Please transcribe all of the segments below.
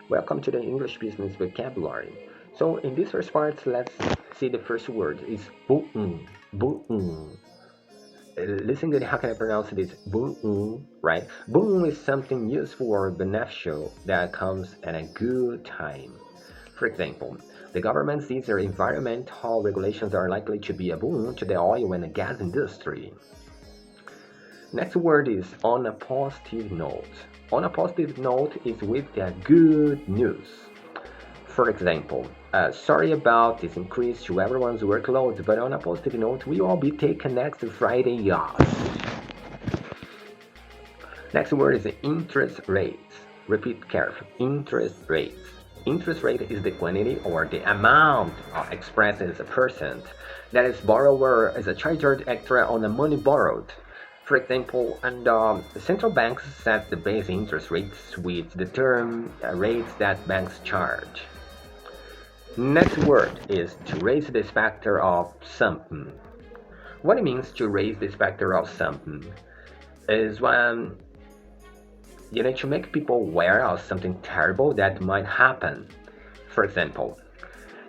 Welcome to the English Business Vocabulary. So in this first part, let's see the first word is boom. Boom. Listen good, how can I pronounce this? Boom, right? Boom is something useful or beneficial that comes at a good time. For example, the government sees their environmental regulations are likely to be a boon to the oil and gas industry. Next word is on a positive note. On a positive note is with the good news. For example, sorry about this increase to everyone's workload, but on a positive note, we will be taking next Friday off. Next word is interest rates. Repeat carefully. Interest rates. Interest rate is the quantity or the amount expressed as a percent that is borrower is charged extra on the money borrowed. For example, the central banks set the base interest rates with the term rates that banks charge. Next word is to raise the specter of something. What it means to raise the specter of something is when you need to make people aware of something terrible that might happen. For example,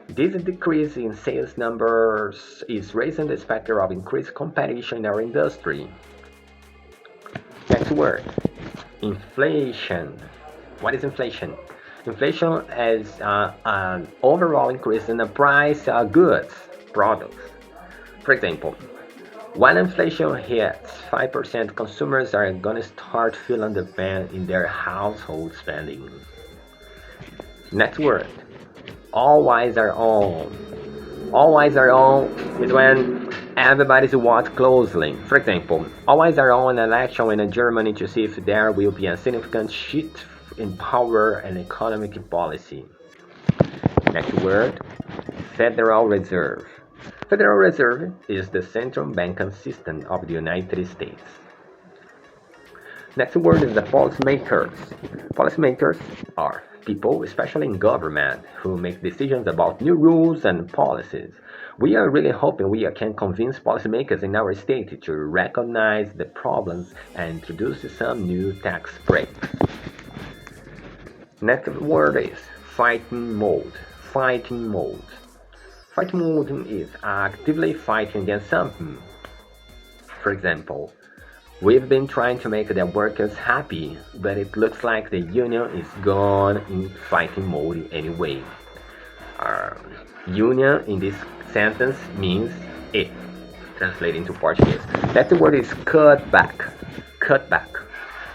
this decrease in sales numbers is raising the specter of increased competition in our industry. Next word, inflation. What is inflation? Inflation is an overall increase in the price of goods, products. For example, when inflation hits 5%, consumers are going to start feeling the pain in their household spending. Next word, all eyes are on. All eyes are on is when everybody's watched closely. For example, all eyes are on an election in Germany to see if there will be a significant shift in power and economic policy. Next word, Federal Reserve. Federal Reserve is the central banking system of the United States. Next word is the policymakers. Policymakers are people, especially in government, who make decisions about new rules and policies. We are really hoping we can convince policymakers in our state to recognize the problems and introduce some new tax breaks. Next word is fighting mode. Fighting mode. Fighting mode is actively fighting against something. For example, we've been trying to make the workers happy, but it looks like the union is gone in fighting mode anyway. Union in this sentence means it, translating to Portuguese. That word is cut back. Cut back.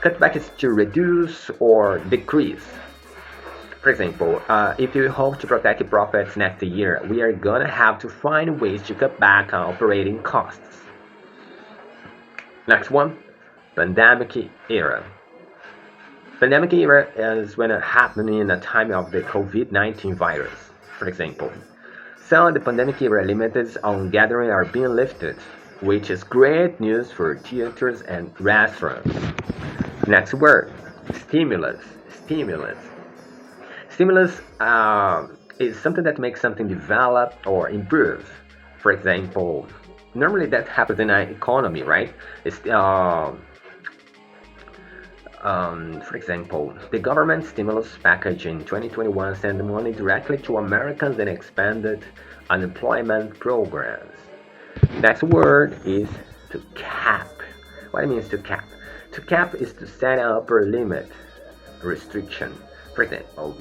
Cut back is to reduce or decrease. For example, if you hope to protect profits next year, we are gonna have to find ways to cut back on operating costs. Next one, pandemic era. Pandemic era is when it happened in the time of the COVID-19 virus. For example, some of the pandemic era limits on gathering are being lifted, which is great news for theaters and restaurants. Next word, stimulus. Stimulus. Stimulus is something that makes something develop or improve. For example, normally that happens in an economy, right? For example, the government stimulus package in 2021 sent money directly to Americans and expanded unemployment programs. Next word is to cap. What it means to cap? To cap is to set an upper limit, restriction. For example,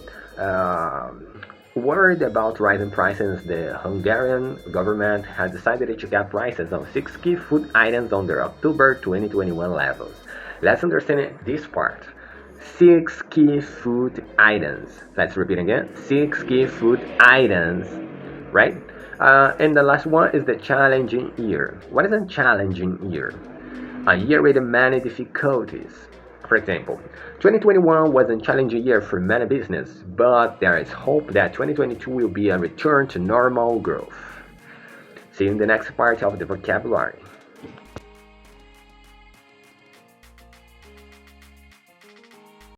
worried about rising prices, the Hungarian government has decided to cap prices on 6 key food items on their October 2021 levels. Let's understand this part. 6 key food items. Let's repeat again. 6 key food items, right? And the last one is the challenging year. What is a challenging year? A year with many difficulties. For example, 2021 was a challenging year for many businesses, but there is hope that 2022 will be a return to normal growth. See you in the next part of the vocabulary.